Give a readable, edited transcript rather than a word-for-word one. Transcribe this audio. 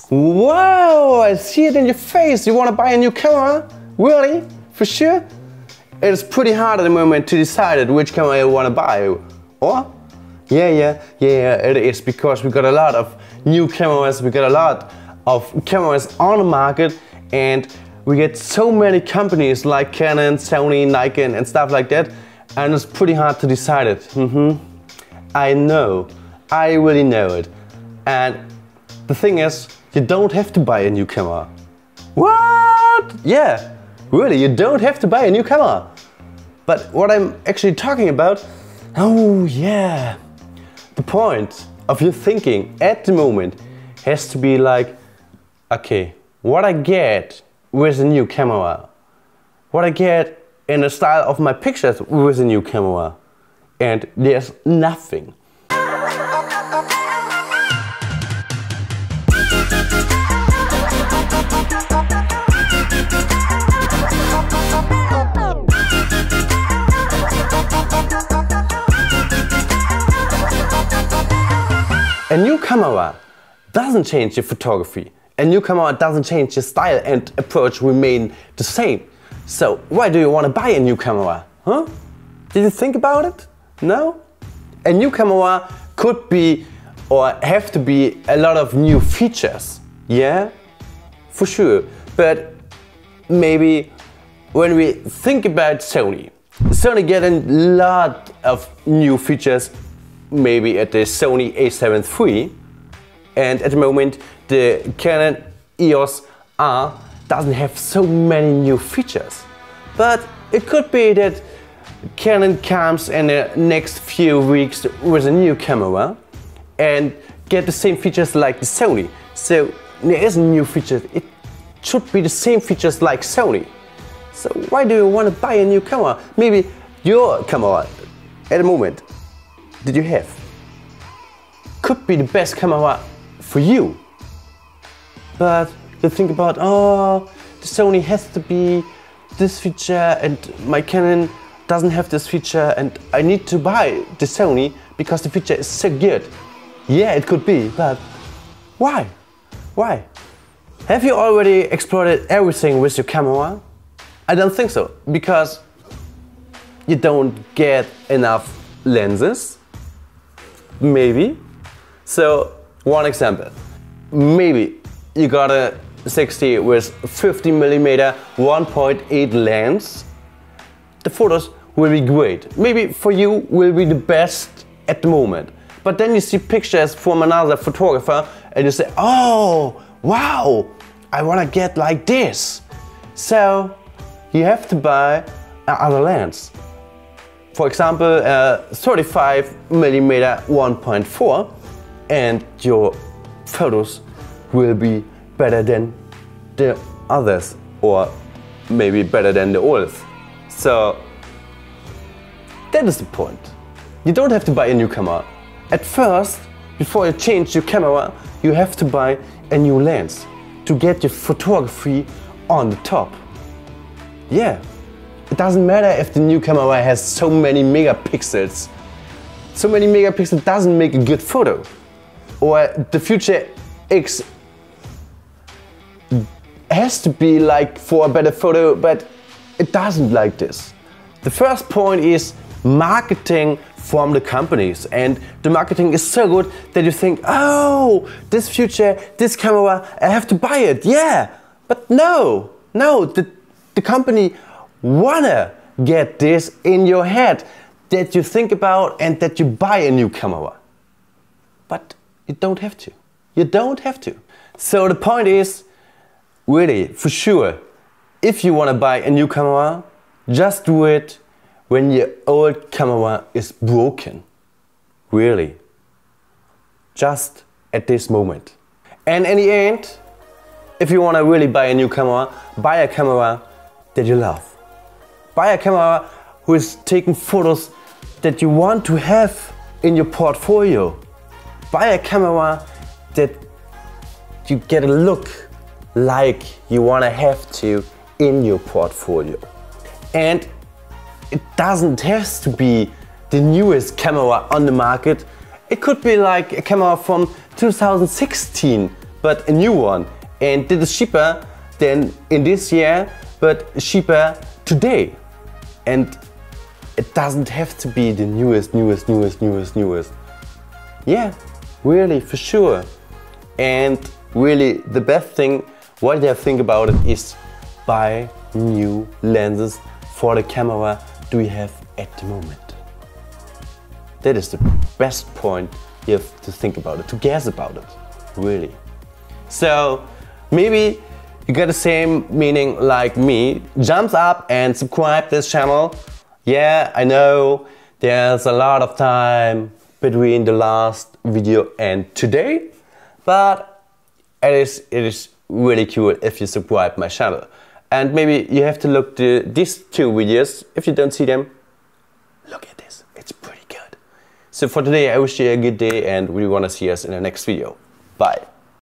Wow, I see it in your face. You want to buy a new camera? Really? For sure? It's pretty hard at the moment to decide which camera you want to buy. Or? Yeah, it is, because we got a lot of new cameras, we got a lot of cameras on the market, and we get so many companies like Canon, Sony, Nikon and stuff like that, and it's pretty hard to decide it. I know, I really know it. And the thing is, you don't have to buy a new camera. What? Yeah, really, you don't have to buy a new camera. But what I'm actually talking about, oh yeah, the point of your thinking at the moment has to be like, okay, what I get with a new camera, what I get in the style of my pictures with a new camera, and there's nothing. A new camera doesn't change your photography. A new camera doesn't change your style, and approach remain the same. So why do you want to buy a new camera? Huh? Did you think about it? No? A new camera could be or have to be a lot of new features. Yeah? For sure. But maybe when we think about Sony get a lot of new features, maybe at the Sony A7 III, and at the moment the Canon EOS R doesn't have so many new features. But it could be that Canon comes in the next few weeks with a new camera and get the same features like the Sony. So there is a new feature, it should be the same features like Sony. So why do you want to buy a new camera? Maybe your camera at the moment that you have could be the best camera for you. But you think about, oh, the Sony has to be this feature and my Canon doesn't have this feature, and I need to buy the Sony because the feature is so good. Yeah, it could be, but why? Why? Have you already explored everything with your camera? I don't think so, because you don't get enough lenses. Maybe. So, one example. Maybe you got a 60 with 50mm 1.8 lens. The photos will be great. Maybe for you will be the best at the moment. But then you see pictures from another photographer and you say, oh, wow, I want to get like this. So you have to buy another lens. For example, a 35mm 1.4, and your photos will be better than the others, or maybe better than the others. So that is the point. You don't have to buy a new camera. At first, before you change your camera, you have to buy a new lens to get your photography on the top. Yeah, it doesn't matter if the new camera has so many megapixels. So many megapixels doesn't make a good photo. Or the Future X has to be like for a better photo, but it doesn't like this. The first point is marketing from the companies, and the marketing is so good that you think, oh, this Future, this camera, I have to buy it, yeah. But no, the company wanna get this in your head, that you think about and that you buy a new camera. But you don't have to. You don't have to. So the point is, really, for sure, if you want to buy a new camera, just do it when your old camera is broken. Really. Just at this moment. And in the end, if you want to really buy a new camera, buy a camera that you love. Buy a camera who is taking photos that you want to have in your portfolio. Buy a camera that you get a look like you want to have to in your portfolio. And it doesn't have to be the newest camera on the market. It could be like a camera from 2016, but a new one. And this is cheaper than in this year, but cheaper today. And it doesn't have to be the newest. Yeah, really, for sure. And really, the best thing, what I think about it is buy new lenses for the camera do you have at the moment. That is the best point you have to think about it, to guess about it, really. So maybe you got the same meaning like me. Thumbs up and subscribe this channel. Yeah, I know there's a lot of time between the last video and today, but it is really cool if you subscribe my channel. And maybe you have to look to these two videos. If you don't see them, look at this, it's pretty good. So for today, I wish you a good day and we want to see us in the next video. Bye.